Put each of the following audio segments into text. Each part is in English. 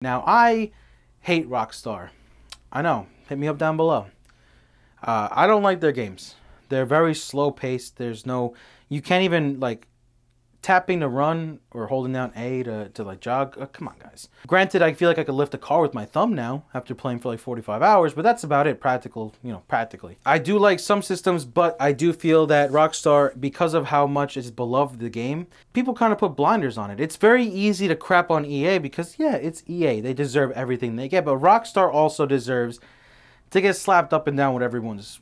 Now, I hate Rockstar. I know. Hit me up down below. I don't like their games. They're very slow paced. There's no... You can't even, like, tapping to run or holding down A to like, jog. Come on, guys. Granted, I feel like I could lift a car with my thumb now after playing for, like, 45 hours, but that's about it, practically. I do like some systems, but I do feel that Rockstar, because of how much it's beloved the game, people kind of put blinders on it. It's very easy to crap on EA because, yeah, it's EA. They deserve everything they get, but Rockstar also deserves to get slapped up and down with everyone's...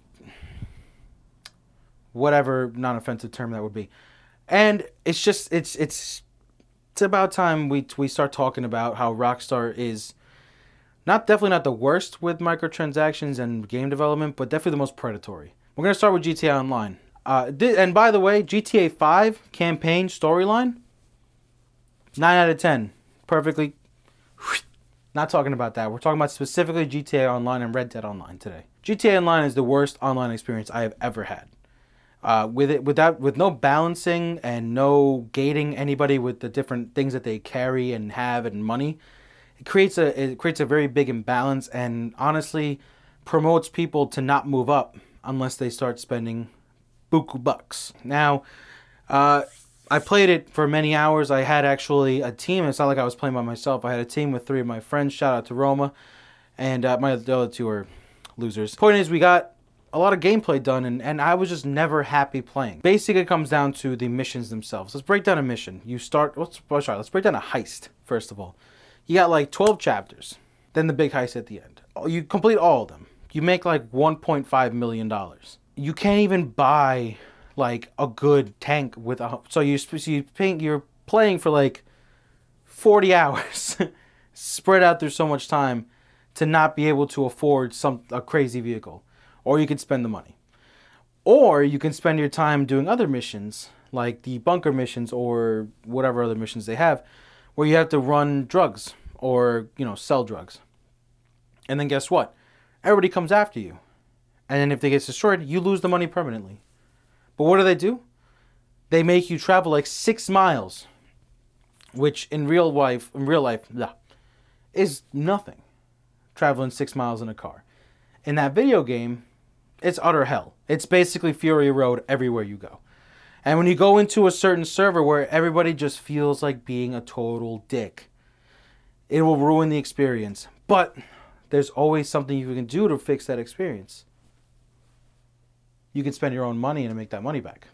whatever non-offensive term that would be. And it's just, it's about time we start talking about how Rockstar is definitely not the worst with microtransactions and game development, but definitely the most predatory. We're going to start with GTA Online. And by the way, GTA 5 campaign storyline, 9 out of 10. Perfectly. Not talking about that. We're talking about specifically GTA Online and Red Dead Online today. GTA Online is the worst online experience I have ever had. With no balancing and no gating anybody with the different things that they carry and have and money, it creates a very big imbalance and honestly promotes people to not move up unless they start spending buku bucks. Now, I played it for many hours. I had actually a team. It's not like I was playing by myself. I had a team with 3 of my friends. Shout out to Roma, and the other 2 are losers. Point is, we got a lot of gameplay done, and I was just never happy playing. Basically, it comes down to the missions themselves. Let's break down a mission. You start... Let's break down a heist, first of all. You got like 12 chapters. Then the big heist at the end. You complete all of them. You make like $1.5 million. You can't even buy like a good tank with a... So you're playing for like 40 hours. Spread out through so much time to not be able to afford a crazy vehicle. Or you could spend the money. Or you can spend your time doing other missions, like the bunker missions or whatever other missions they have, where you have to run drugs or, sell drugs. And then guess what? Everybody comes after you. And then if they get destroyed, you lose the money permanently. But what do? They make you travel like 6 miles, which in real life, is nothing. Traveling 6 miles in a car. In that video game, it's utter hell. It's basically Fury Road everywhere you go. And when you go into a certain server where everybody just feels like being a total dick, it will ruin the experience. But there's always something you can do to fix that experience. You can spend your own money and make that money back.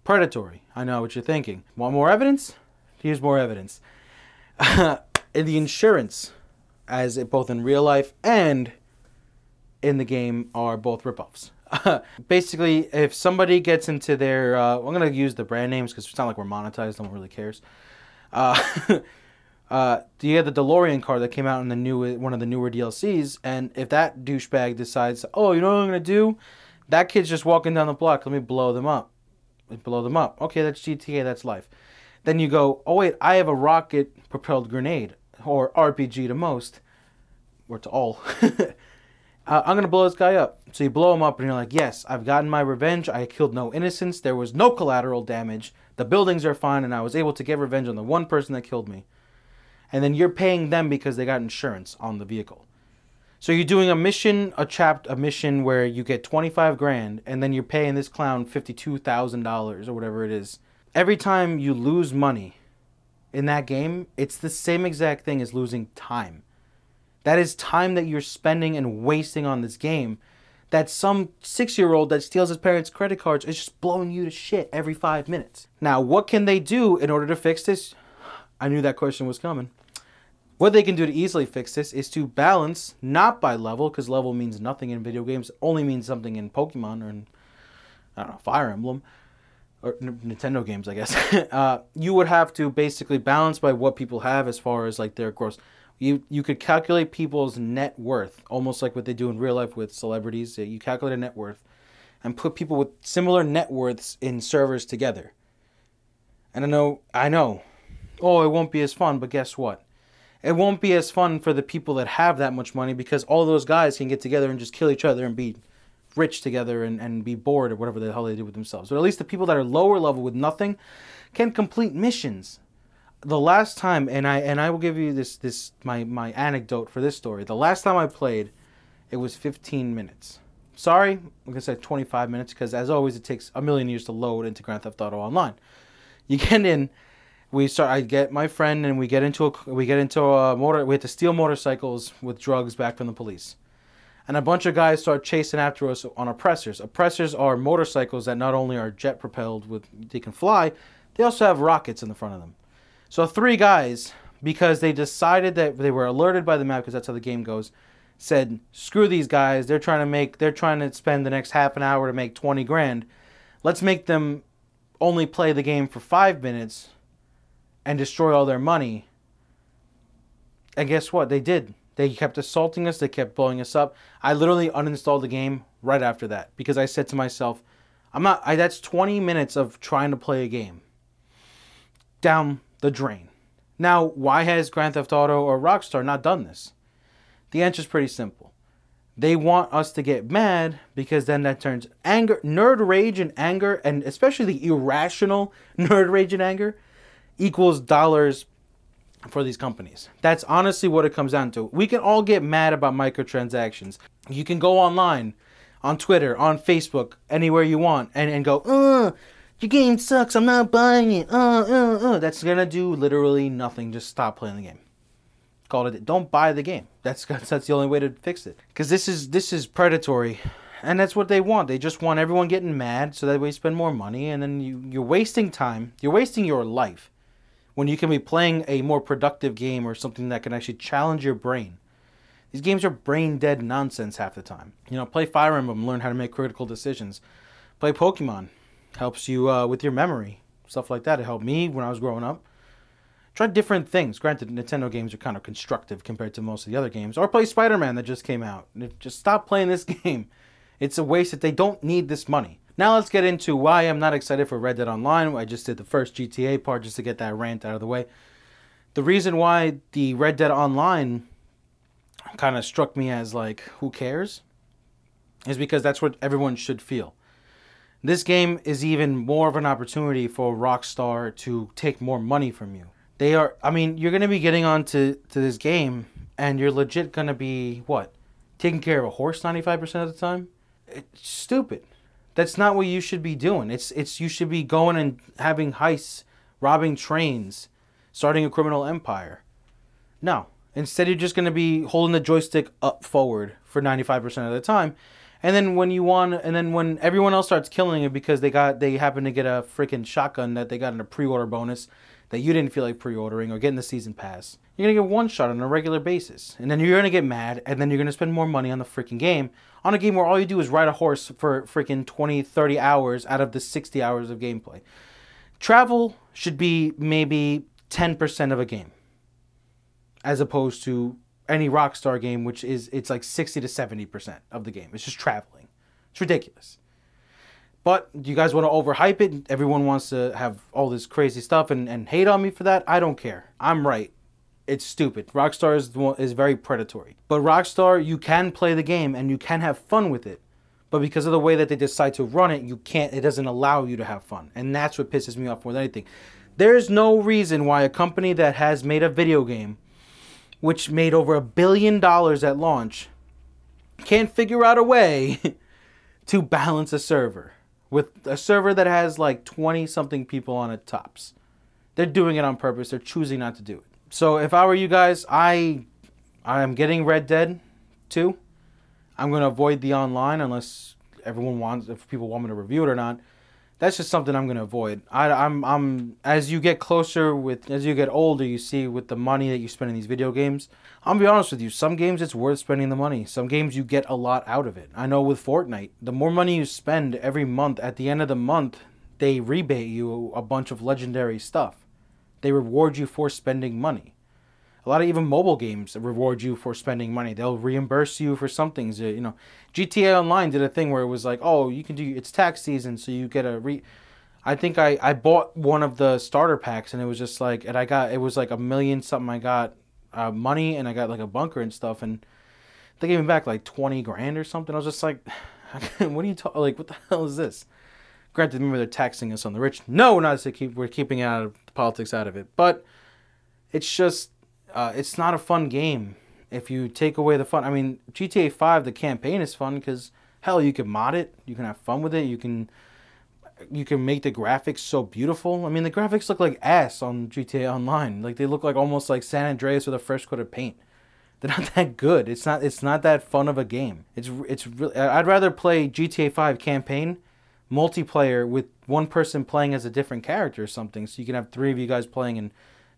Predatory. I know what you're thinking. Want more evidence? Here's more evidence. In the insurance, both in real life and in the game, are both ripoffs. Basically, if somebody gets into their... I'm going to use the brand names because it's not like we're monetized. No one really cares. You had the DeLorean car that came out in one of the newer DLCs, and if that douchebag decides, oh, you know what I'm going to do? That kid's just walking down the block. Let me blow them up. Okay, that's GTA. That's life. Then you go, oh, wait, I have a rocket-propelled grenade, or RPG to most, or to all. I'm going to blow this guy up. So you blow him up and you're like, yes, I've gotten my revenge. I killed no innocents. There was no collateral damage. The buildings are fine and I was able to get revenge on the one person that killed me. And then you're paying them because they got insurance on the vehicle. So you're doing a mission, a mission where you get 25 grand and then you're paying this clown $52,000 or whatever it is. Every time you lose money in that game, it's the same exact thing as losing time. That is time that you're spending and wasting on this game that some 6-year-old that steals his parents' credit cards is just blowing you to shit every 5 minutes. Now, what can they do in order to fix this? I knew that question was coming. What they can do to easily fix this is to balance, not by level, because level means nothing in video games. It only means something in Pokemon or in, I don't know, Fire Emblem. Or Nintendo games, I guess. You would have to basically balance by what people have as far as like their gross... You could calculate people's net worth, almost like what they do in real life with celebrities. You calculate a net worth and put people with similar net worths in servers together. And I know, oh, it won't be as fun, but guess what? It won't be as fun for the people that have that much money because all those guys can get together and just kill each other and be rich together and be bored or whatever the hell they do with themselves. But at least the people that are lower level with nothing can complete missions The last time, and I will give you this my anecdote for this story. The last time I played, it was 15 minutes. Sorry, I'm gonna say 25 minutes because, as always, it takes a million years to load into Grand Theft Auto Online. You get in, I get my friend, and we get into a motor. We have to steal motorcycles with drugs back from the police, and a bunch of guys start chasing after us on oppressors. Oppressors are motorcycles that not only are jet propelled, they can fly, they also have rockets in the front of them. So 3 guys, because they decided that they were alerted by the map, because that's how the game goes, said, screw these guys, they're trying to spend the next half an hour to make 20 grand. Let's make them only play the game for 5 minutes and destroy all their money. And guess what? They did. They kept assaulting us, they kept blowing us up. I literally uninstalled the game right after that because I said to myself, that's 20 minutes of trying to play a game down the drain. Now, why has Grand Theft Auto or Rockstar not done this? The answer is pretty simple. They want us to get mad because then that turns anger, nerd rage and anger, and especially the irrational nerd rage and anger, equals dollars for these companies. That's honestly what it comes down to. We can all get mad about microtransactions. You can go online, on Twitter, on Facebook, anywhere you want, and go, your game sucks, I'm not buying it. That's gonna do literally nothing. Just stop playing the game. Call it. Don't buy the game. That's the only way to fix it. Because this is predatory, and that's what they want. They just want everyone getting mad so that way you spend more money, and then you're wasting time. You're wasting your life when you can be playing a more productive game or something that can actually challenge your brain. These games are brain dead nonsense half the time. Play Fire Emblem, learn how to make critical decisions. Play Pokemon. Helps you with your memory, stuff like that. It helped me when I was growing up. Try different things. Granted, Nintendo games are kind of constructive compared to most of the other games. Or play Spider-Man that just came out. Just stop playing this game. It's a waste that they don't need this money. Now let's get into why I'm not excited for Red Dead Online. I just did the first GTA part just to get that rant out of the way. The reason why the Red Dead Online kind of struck me as like, who cares? Is because that's what everyone should feel. This game is even more of an opportunity for Rockstar to take more money from you. You're going to be getting onto this game, and you're legit going to be, taking care of a horse 95% of the time? It's stupid. That's not what you should be doing. You should be going and having heists, robbing trains, starting a criminal empire. No. Instead, you're just going to be holding the joystick up forward for 95% of the time. And then when everyone else starts killing it because they happen to get a freaking shotgun that they got in a pre-order bonus that you didn't feel like pre-ordering or getting the season pass, you're going to get one shot on a regular basis. And then you're going to get mad, and then you're going to spend more money on the freaking game, on a game where all you do is ride a horse for freaking 20, 30 hours out of the 60 hours of gameplay. Travel should be maybe 10% of a game, as opposed to any Rockstar game, it's like 60 to 70% of the game. It's just traveling. It's ridiculous. But you guys want to overhype it? Everyone wants to have all this crazy stuff and hate on me for that? I don't care. I'm right. It's stupid. Rockstar is very predatory. But Rockstar, you can play the game and you can have fun with it. But because of the way that they decide to run it, it doesn't allow you to have fun. And that's what pisses me off more than anything. There's no reason why a company that has made a video game which made over $1 billion at launch, can't figure out a way to balance a server. With a server that has like 20-something people on it tops. They're doing it on purpose. They're choosing not to do it. So if I were you guys, I am getting Red Dead 2. I'm going to avoid the online unless if people want me to review it or not. That's just something I'm going to avoid. I'm as you get older, you see with the money that you spend in these video games. I'll be honest with you, some games it's worth spending the money. Some games you get a lot out of it. I know with Fortnite, the more money you spend every month, at the end of the month, they rebate you a bunch of legendary stuff. They reward you for spending money. A lot of even mobile games reward you for spending money. They'll reimburse you for some things. GTA Online did a thing where it was like, oh, it's tax season, so you get I think I bought one of the starter packs, and it was just like, it was like $1 million something. I got money, and I got like a bunker and stuff, and they gave me back like 20 grand or something. I was just like, what are you talking? Like, what the hell is this? Granted, remember they're taxing us on the rich. No, not to we're keeping the politics out of it, but it's just it's not a fun game if you take away the fun. I mean, GTA 5, the campaign is fun because hell, you can mod it, you can have fun with it, you can make the graphics so beautiful. I mean, the graphics look like ass on GTA Online. Like they look like almost like San Andreas with a fresh coat of paint. They're not that good. It's not that fun of a game. It's really, I'd rather play GTA 5 campaign multiplayer with one person playing as a different character or something, so you can have three of you guys playing and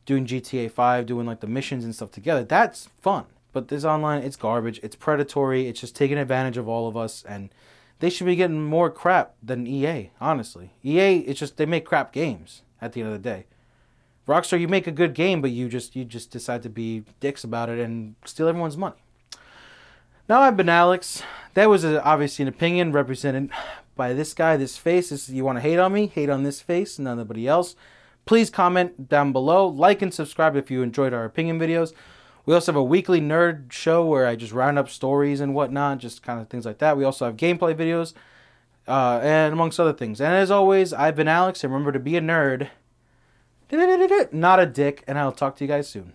doing GTA 5, doing like the missions and stuff together. That's fun. But this online, it's garbage. It's predatory. It's just taking advantage of all of us, and they should be getting more crap than EA, honestly. EA, it's just they make crap games at the end of the day. Rockstar, you make a good game, but you just decide to be dicks about it and steal everyone's money. Now, I've been Alex. That was obviously an opinion represented by this guy, this face. You want to hate on me? Hate on this face, nobody else. Please comment down below. Like and subscribe if you enjoyed our opinion videos. We also have a weekly nerd show where I just round up stories and whatnot, just kind of things like that. We also have gameplay videos, and amongst other things. And as always, I've been Alex, and remember to be a nerd, not a dick, and I'll talk to you guys soon.